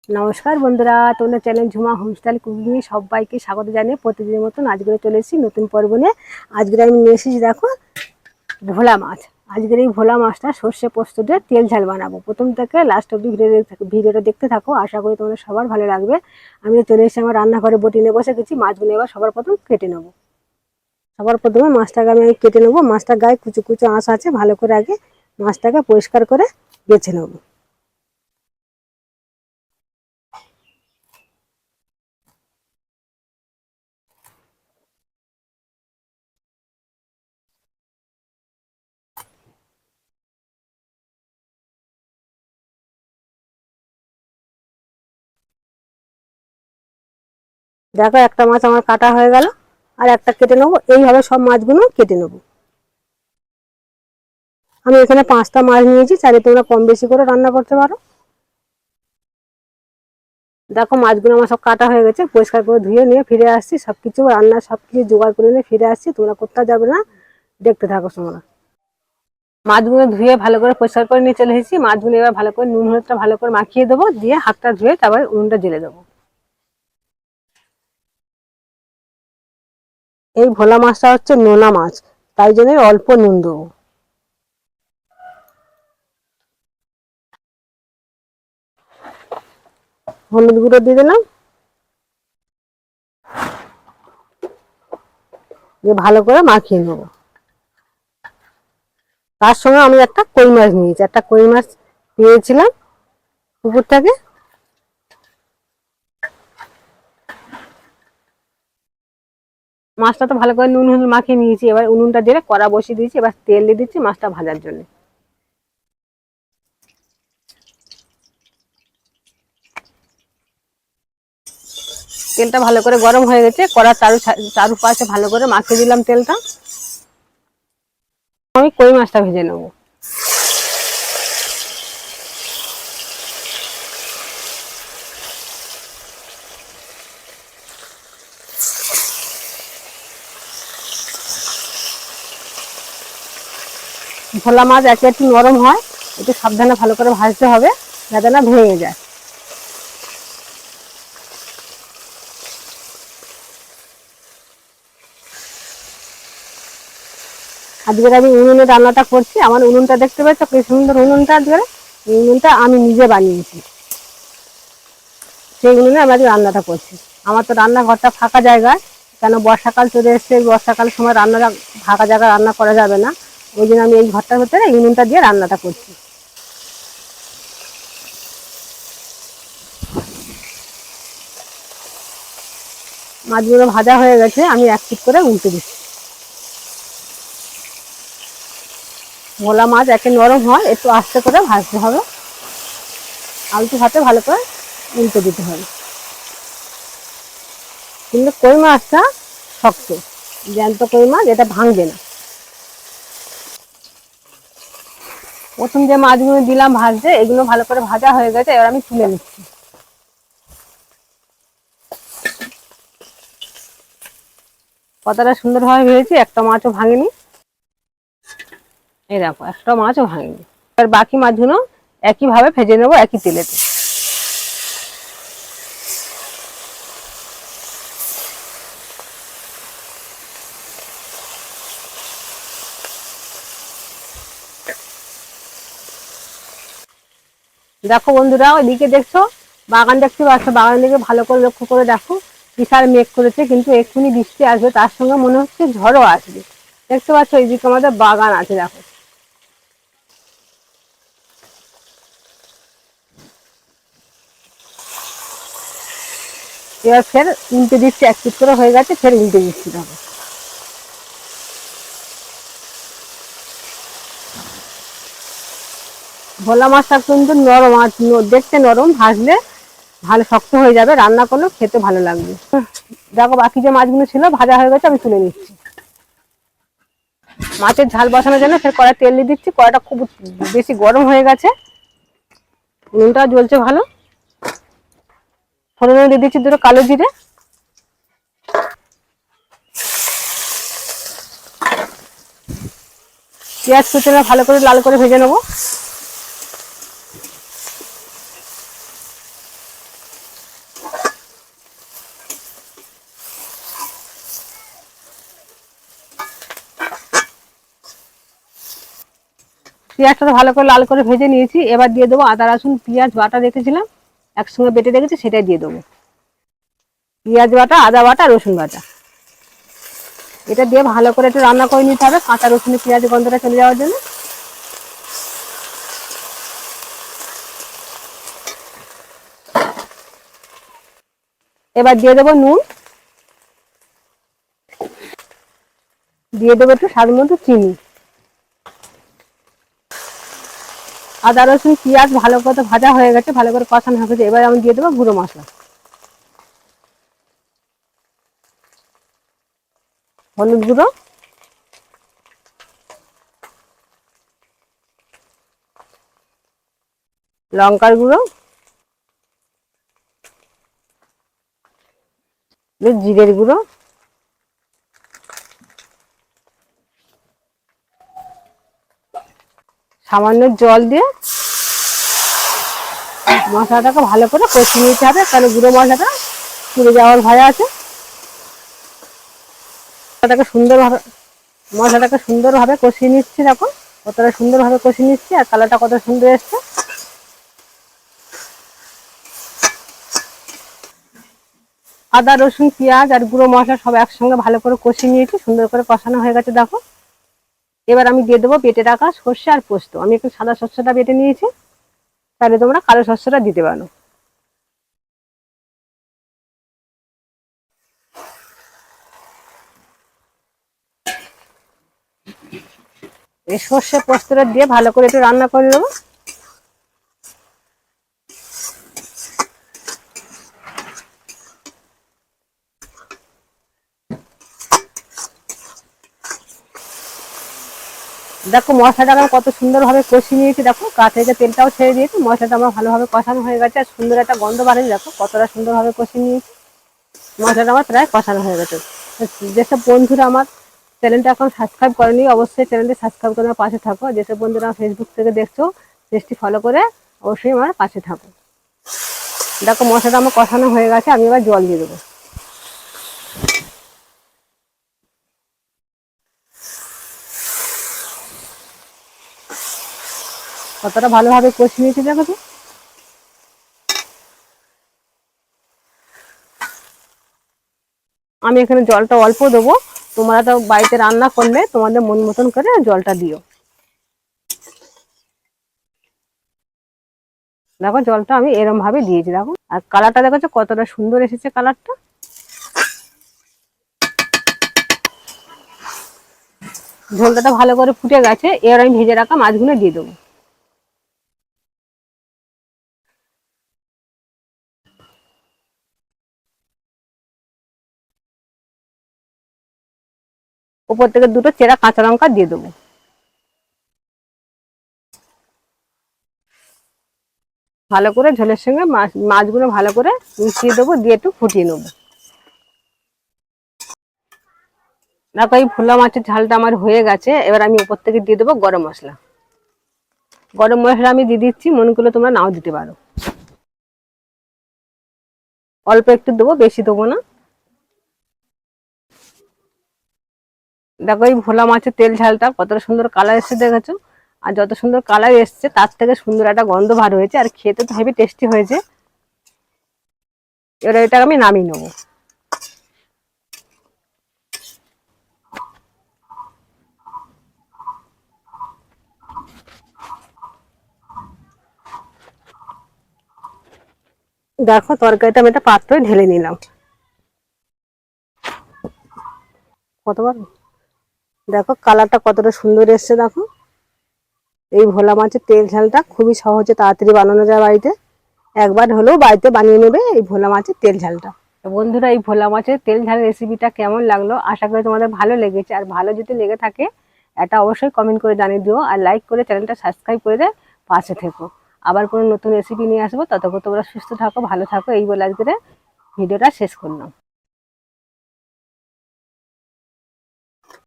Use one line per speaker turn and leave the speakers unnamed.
নমস্কার বন্ধুরা, তোমাদের চ্যানেল ঝুমা হোমস্টাইল কুকিং এ সবাইকে স্বাগত জানিয়ে প্রতিদিনের মতন আজকে চলে এসেছি নতুন পর্ব নিয়ে। আজকে আমি নিয়ে এসেছি দেখো ভোলা মাছ। আজকের এই ভোলা মাছটা সর্ষে পোস্ত দিয়ে তেল ঝাল বানাবো। প্রথম থেকে লাস্ট অব্দি ভিডিওটা দেখতে থাকো, আশা করি তোমাদের সবার ভালো লাগবে। আমি চলে এসেছি আমার রান্নাঘরে, বটি নিয়ে বসে গেছি। মাছগুলো এবার সবার প্রথম কেটে নেবো। সবার প্রথমে মাছটাকে আমি কেটে নেবো। মাছটার গায়ে কুচু কুচু আঁশ আছে, ভালো করে আগে মাছটাকে পরিষ্কার করে বেছে নেবো। দেখো একটা মাছ আমার কাটা হয়ে গেল, আর একটা কেটে নেবো। এইভাবে সব মাছগুলো কেটে নেবো। আমি এখানে 5টা মাছ নিয়েছি, চাইলে তোমরা কম বেশি করে রান্না করতে পারো। দেখো মাছগুলো আমার সব কাটা হয়ে গেছে, পরিষ্কার করে ধুয়ে নিয়ে ফিরে আসছি। সবকিছু রান্না সবকিছু জোগাড় করে নিয়ে ফিরে আসছি। তোমরা কোথাও যাবে না, দেখতে থাকো তোমরা। মাছগুলো ধুয়ে ভালো করে পরিষ্কার করে নিয়ে চলে এসেছি। মাছগুলো এবার ভালো করে নুন হলুদটা ভালো করে মাখিয়ে দেবো, দিয়ে হাতটা ধুয়ে তারপরে উনুনটা জ্বেলে দেবো। এই ভোলা মাছটা হচ্ছে নোনা মাছ, তাই জন্য অল্প নুন দেবো। হলুদ গুঁড়ো দিয়ে দিলাম, দিয়ে ভালো করে মাখিয়ে নেবো। তার সঙ্গে আমি একটা কই মাছ নিয়েছি, একটা কই মাছ পেয়েছিলাম পুকুর থেকে। মাছটা তো ভালো করে নুন হলুদ মাখিয়ে নিয়েছি। এবার উনুনটা দিয়ে কড়া বসিয়ে দিয়েছি, এবার তেল দিয়ে দিচ্ছি মাছটা ভাজার জন্য। তেলটা ভালো করে গরম হয়ে গেছে, কড়ার চারুপাশে ভালো করে মাখিয়ে দিলাম তেলটা। আমি কই মাছটা ভেজে নেবো। ভোলা মাছ একটু নরম হয়, একটু সাবধানে ভালো করে ভাজতে হবে যাতে না ভেঙে যায়। আজকে আমি উনুনে রান্নাটা করছি। আমার উনুনটা দেখতে পাচ্ছ কি সুন্দর উনুনটা। আজকে এই উনুনটা আমি নিজে বানিয়েছি, সেই উনুনে আমি আজকে রান্নাটা করছি। আমার তো রান্নাঘরটা ফাঁকা জায়গায়, কেন বর্ষাকাল চলে এসছে। বর্ষাকালের সময় রান্না ফাঁকা জায়গায় রান্না করা যাবে না, ওই জন্য আমি এই ঘরটার ভিতরে এই উনুনটা দিয়ে রান্নাটা করছি। মাছগুলো ভাজা হয়ে গেছে, আমি এক পিট করে উল্টে দিচ্ছি। ভোলা মাছ একে নরম হয়, একটু আস্তে করে ভাজতে হবে, আলতু হাতে ভালো করে উল্টে দিতে হবে। কিন্তু কই মাছটা শক্ত, জ্যান্ত কই মাছ, এটা ভাঙবে না। প্রথম যে মাছগুলো দিলাম ভাজতে, এগুলো ভালো করে ভাজা হয়ে গেছে, এবার আমি তুলে নিচ্ছি। কতটা সুন্দরভাবে ভেজেছি, একটা মাছও ভাঙেনি। এই দেখো একটা মাছও ভাঙেনি। এবার বাকি মাছগুলো একইভাবে ভেজে নেবো, একই তেলেতে। দেখো বন্ধুরা, ওইদিকে দেখছো বাগান দেখতে পাচ্ছ, বাগান দিকে ভালো করে লক্ষ্য করে দেখো। বিশাল মেঘ করেছে, কিন্তু এক্ষুনি বৃষ্টি আসবে, তার সঙ্গে মনে হচ্ছে ঝড়ও আসবে। দেখতে পাচ্ছ এইদিকে আমাদের বাগান আছে, দেখো। এবার ফের উল্টে দিচ্ছি, এক পিট করে হয়ে গেছে, ফের উল্টে দিচ্ছি। দেখো ভোলা মাছটা কিন্তু নরম, আর দেখতে নরম, ভাজলে ভালো শক্ত হয়ে যাবে, রান্না করলেও খেতে ভালো লাগবে। দেখো বাকি যে মাছগুলো ছিল ভাজা হয়ে গেছে, আমি তুলে নিচ্ছি। মাছের ঝাল বসানোর জন্য ফের কড়াই তেল দিয়ে দিচ্ছি। কড়াইটা খুব বেশি গরম হয়ে গেছে, নুনটা জ্বলছে ভালো। ফোড়নে দিয়ে দিচ্ছি দুটো কালো জিরে, পেঁয়াজ কুচি ভালো করে লাল করে ভেজে নেবো। পেঁয়াজটা তো ভালো করে লাল করে ভেজে নিয়েছি। এবার দিয়ে দেবো আদা রসুন পেঁয়াজ বাটা রেখেছিলাম, একসঙ্গে বেটে রেখেছি, সেটাই দিয়ে দেবো। পেঁয়াজ বাটা, আদা বাটা, রসুন বাটা, এটা দিয়ে ভালো করে একটু রান্না করে নিতে হবে, কাঁচা রসুনের পেঁয়াজ গন্ধটা চলে যাওয়ার জন্য। এবার দিয়ে দেবো নুন, দিয়ে দেবো একটু স্বাদ মতো চিনি। আদা রসুন পেঁয়াজ ভালো করে ভাজা হয়ে গেছে, ভালো করে কষানো হয়ে গেছে। এবার আমি দিয়ে দেবো গুঁড়ো মশলা, হলুদ গুঁড়ো, লঙ্কার গুঁড়ো, জিরের গুঁড়ো, সামান্য জল দিয়ে মশলাটাকে ভালো করে কষিয়ে নিতে হবে, কারণ গুঁড়ো মশলাটা পুড়ে যাওয়ার ভয় আছে। মশলাটাকে সুন্দরভাবে কষিয়ে নিচ্ছি। দেখো কতটা সুন্দরভাবে কষিয়ে নিচ্ছি, আর কালারটা কত সুন্দর এসছে। আদা রসুন পেঁয়াজ আর গুঁড়ো মশলা সব একসঙ্গে ভালো করে কষিয়ে নিয়েছি, সুন্দর করে কষানো হয়ে গেছে। দেখো এবার আমি দিয়ে দেবো বেটে রাখা সর্ষে আর পোস্ত। আমি একটু সাদা শস্যটা বেটে নিয়েছি, তাহলে তোমরা কালো শস্যটা দিতে পারো। এই সর্ষে পোস্তটা দিয়ে ভালো করে একটু রান্না করে নেবো। দেখো মশলাটা আমার কত সুন্দরভাবে কষিয়ে নিয়েছি, দেখো গা থেকে তেলটাও ছেড়ে দিয়েছি, মশলাটা আমার ভালোভাবে কষানো হয়ে গেছে, আর সুন্দর একটা গন্ধ বাড়িয়ে। দেখো কতটা সুন্দরভাবে কষিয়ে নিয়েছি, মশলাটা আমার প্রায় কষানো হয়ে গেছে। যেসব বন্ধুরা আমার চ্যানেলটা এখন সাবস্ক্রাইব করেনি, অবশ্যই চ্যানেলটি সাবস্ক্রাইব করে আমার পাশে থাকো। যেসব বন্ধুরা আমার ফেসবুক থেকে দেখছো, পেজটি ফলো করে অবশ্যই আমার পাশে থাকো। দেখো মশলাটা আমার কষানো হয়ে গেছে, আমি এবার জল দিয়ে দেবো। কতটা ভালোভাবে কষিয়ে নিয়েছি দেখো তো। আমি এখানে জলটা অল্প দেবো, তোমরা তো বাড়িতে রান্না করলে তোমাদের মন মতন করে জলটা দিও। দেখো জলটা আমি এরম ভাবে দিয়েছি, দেখো আর কালারটা দেখো কতটা সুন্দর এসেছে কালারটা। ঝোলটা ভালো করে ফুটে গেছে, এবার আমি ভেজে রাখা মাছগুলো দিয়ে দেবো। উপর থেকে দুটো চেরা কাঁচা লঙ্কা দিয়ে দেবো। ভালো করে ঝোলের সঙ্গে মাছগুলো ভালো করে মিশিয়ে দেবো, দিয়ে একটু ফুটিয়ে নেবো। দেখো এই ভোলা মাছের ঝালটা আমার হয়ে গেছে, এবার আমি উপর থেকে দিয়ে দেবো গরম মশলা। গরম মশলা আমি দিয়ে দিচ্ছি, মনে করলে তোমরা নাও দিতে পারো। অল্প একটু দেবো, বেশি দেবো না। দেখো এই ভোলা মাছের তেল ঝালটা কতটা সুন্দর কালার এসছে দেখেছো, আর যত সুন্দর কালার এসছে তার থেকে সুন্দর একটা গন্ধ বার হয়েছে, আর খেতে তো হেবি টেস্টি হয়েছে। এবার এটা আমি নামিয়ে নেবো। দেখো তরকারিটা আমি একটা পাত্রে ঢেলে নিলাম। কতবার দেখো কালারটা কতটা সুন্দর এসছে। দেখো এই ভোলা মাছের তেল ঝালটা খুবই সহজে তাড়াতাড়ি বানানো যায় বাড়িতে, একবার হলেও বাড়িতে বানিয়ে নেবে এই ভোলা মাছের তেল ঝালটা। তো বন্ধুরা এই ভোলা মাছের তেল ঝাল রেসিপিটা কেমন লাগলো, আশা করি তোমাদের ভালো লেগেছে। আর ভালো যদি লেগে থাকে এটা অবশ্যই কমেন্ট করে জানিয়ে দিও, আর লাইক করে চ্যানেলটা সাবস্ক্রাইব করে দে, পাশে থেকো। আবার কোনো নতুন রেসিপি নিয়ে আসবো, ততক্ষণ তোমরা সুস্থ থাকো, ভালো থাকো, এই বলে আজকের ভিডিওটা শেষ করলাম।